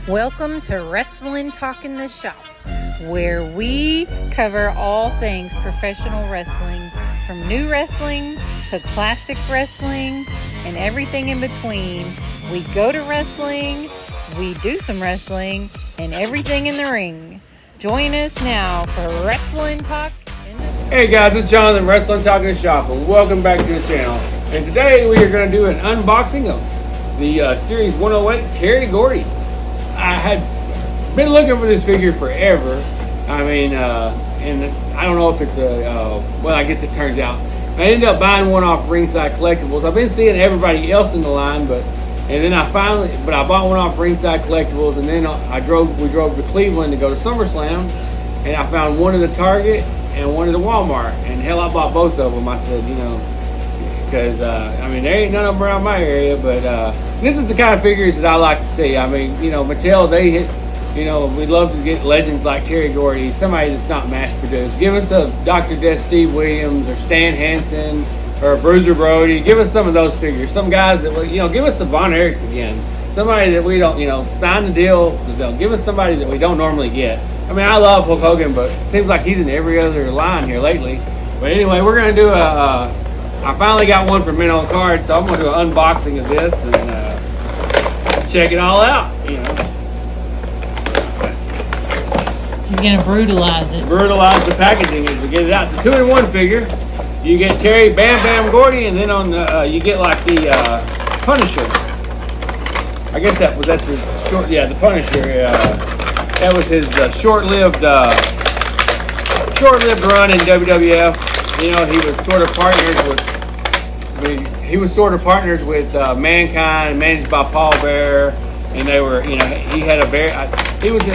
Welcome to Wrestling Talk in the Shop, where we cover all things professional wrestling, from new wrestling to classic wrestling and everything in between. We go to wrestling, we do some wrestling, and everything in the ring. Join us now for Wrestling Talk in the Shop. Hey guys, it's Jonathan, Wrestling Talk in the Shop, and welcome back to the channel. And today we are going to do an unboxing of the Series 108 Terry Gordy. I had been looking for this figure forever. I mean, and I don't know if it's well, I guess it turns out I ended up buying one off Ringside Collectibles. I've been seeing everybody else in the line, but I bought one off Ringside Collectibles, and then we drove to Cleveland to go to SummerSlam, and I found one at the Target and one at the Walmart, and hell, I bought both of them. I said, because I mean, there ain't none of them around my area, but this is the kind of figures that I like to see. I mean, Mattel, they hit, we'd love to get legends like Terry Gordy, somebody that's not mass produced. Give us a Dr. Death Steve Williams or Stan Hansen or Bruiser Brody. Give us some of those figures. Some guys that, give us the Von Erichs again. Somebody that we don't, sign the deal. Give us somebody that we don't normally get. I mean, I love Hulk Hogan, but it seems like he's in every other line here lately. But anyway, we're going to do I finally got one from Mattel Card, so I'm going to do an unboxing of this and check it all out, You're going to brutalize it. Brutalize the packaging as we get it out. It's a 2-in-1 figure. You get Terry Bam Bam Gordy, and then on the, you get like the Punisher. I guess that's his short, the Punisher. That was his short-lived run in WWF. He was sort of partners with Mankind, managed by Paul Bearer, and they were, he had I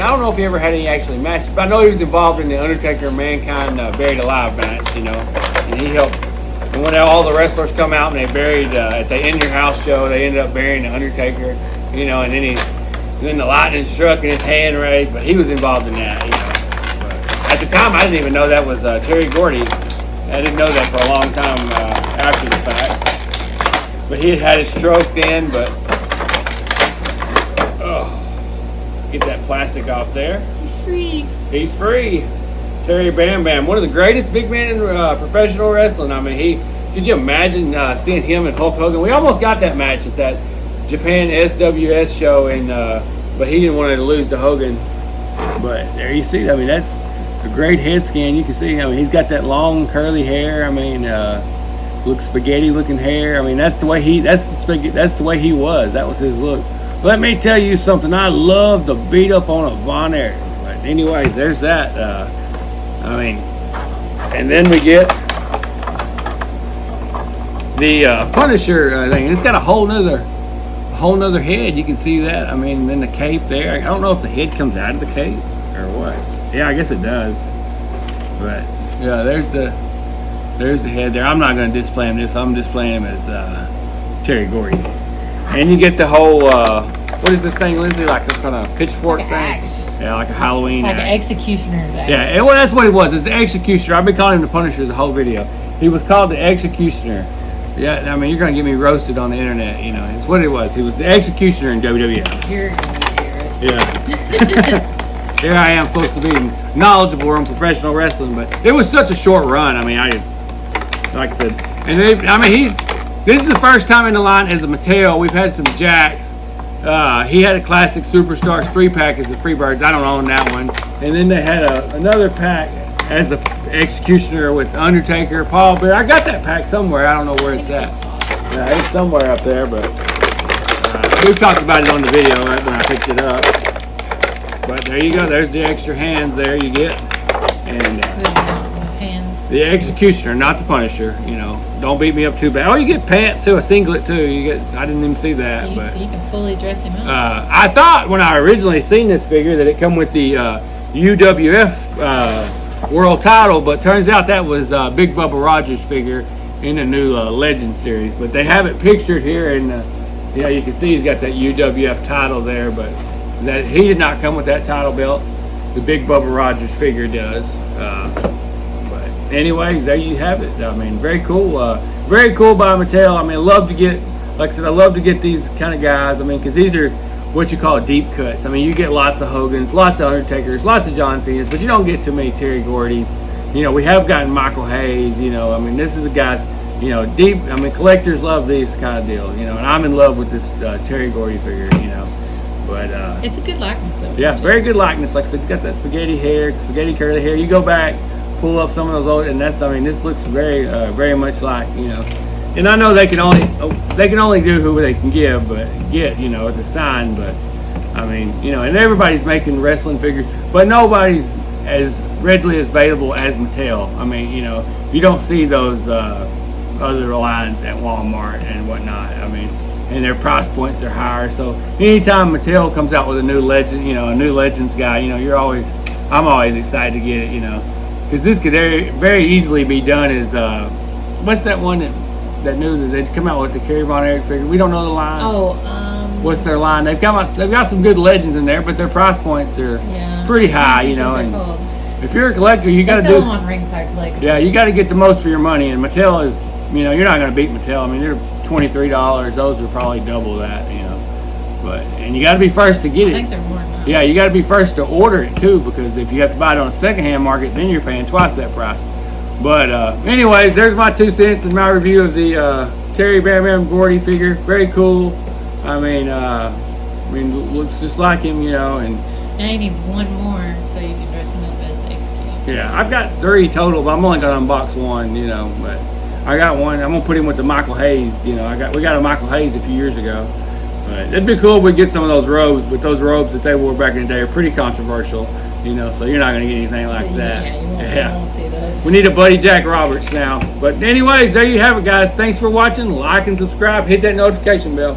don't know if he ever had any actually matches, but I know he was involved in the Undertaker and Mankind Buried Alive match, and he helped. And when all the wrestlers come out and they buried at the In Your House show, they ended up burying the Undertaker, and then the lightning struck and his hand raised, but he was involved in that, But at the time, I didn't even know that was Terry Gordy. I didn't know that for a long time after the fact. But he had his stroke then, but get that plastic off there. He's free. He's free. Terry Bam Bam, one of the greatest big men in professional wrestling. I mean, could you imagine seeing him and Hulk Hogan? We almost got that match at that Japan SWS show, but he didn't want to lose to Hogan. But there you see, I mean, that's a great head scan. You can see, I mean, he's got that long curly hair. I mean, looks spaghetti looking hair. I mean, that's the way he was. That was his look. Let me tell you something. I love to beat up on a Von Erich. But anyways, there's that. And then we get the Punisher thing. It's got a whole nother head. You can see that. I mean, then the cape there. I don't know if the head comes out of the cape or what. Yeah, I guess it does. But yeah, there's the head there. I'm not going to display him this. I'm displaying him as Terry Gordy. And you get the whole what is this thing, Lindsay? Like a kind of pitchfork thing? Axe. Yeah, like a Halloween like axe. Like an executioner's axe. Yeah, and well, that's what it was. It's the executioner. I've been calling him the Punisher the whole video. He was called the executioner. Yeah, I mean, you're going to get me roasted on the internet. It's what it was. He was the executioner in WWF. You're going to get roasted. Here I am, supposed to be knowledgeable on professional wrestling, but it was such a short run. I mean, like I said, and this is the first time in the line as a Mattel. We've had some Jacks. He had a classic Superstars 3-pack as the Freebirds. I don't own that one. And then they had another pack as the Executioner with Undertaker, Paul Bearer. I got that pack somewhere. I don't know where it's at. It's somewhere up there, but we talked about it on the video right when I picked it up. But there you go. There's the extra hands there you get. And the Executioner, not the Punisher. Don't beat me up too bad. Oh, you get pants too, a singlet too. I didn't even see that. So you can fully dress him up. I thought when I originally seen this figure that it come with the UWF world title, but turns out that was Big Bubba Rogers figure in the new Legend series. But they have it pictured here, and you can see he's got that UWF title there, but that he did not come with that title belt. The Big Bubba Rogers figure does. But anyways, there you have it. I mean, very cool by Mattel. I mean, I love to get these kind of guys. I mean, because these are what you call deep cuts. I mean, you get lots of Hogans, lots of Undertakers, lots of John Cena's, but you don't get too many Terry Gordys. You know, we have gotten Michael Hayes. You know, I mean, this is a guy's, you know, deep. I mean, collectors love these kind of deals. You know, and I'm in love with this Terry Gordy figure. You know, but it's a good likeness though. yeah, very good likeness. Like I said, it's got that spaghetti hair, spaghetti curly hair. You go back, pull up some of those old, and that's. I mean, this looks very much like, you know. And I know they can only do who they can get, you know, the sign. But I mean, you know, and everybody's making wrestling figures, but nobody's as readily available as Mattel. I mean, you know, you don't see those other lines at Walmart and whatnot. I mean, and their price points are higher. So anytime Mattel comes out with a new legend, you know, a new Legends guy, you know, I'm always excited to get it, you know, because this could very easily be done as what's that one that knew that they'd come out with the Kerry Von Erich figure? We don't know the line. Oh, what's their line? They've got some good legends in there, but their price points are pretty high, you know. And if you're a collector, you got to do on Ringside Collector. Yeah, you got to get the most for your money. And Mattel is, you know, you're not going to beat Mattel. I mean, they're $23. Those are probably double that, you know. But and you got to be first to get it. I think they're more now. Yeah, you got to be first to order it too, because if you have to buy it on a secondhand market, then you're paying twice that price. But anyways, there's my 2 cents in my review of the Terry Bam Bam Gordy figure. Very cool. I mean, looks just like him, you know. And now you need one more so you can dress him up as XQ. yeah, I've got 3 total, but I'm only gonna unbox 1, you know. But I got one. I'm gonna put him with the Michael Hayes. You know, we got a Michael Hayes a few years ago. But it'd be cool if we get some of those robes. But those robes that they wore back in the day are pretty controversial. You know, so you're not gonna get anything like that. Yeah, you won't see those. We need a Buddy Jack Roberts now. But anyways, there you have it, guys. Thanks for watching. Like and subscribe. Hit that notification bell.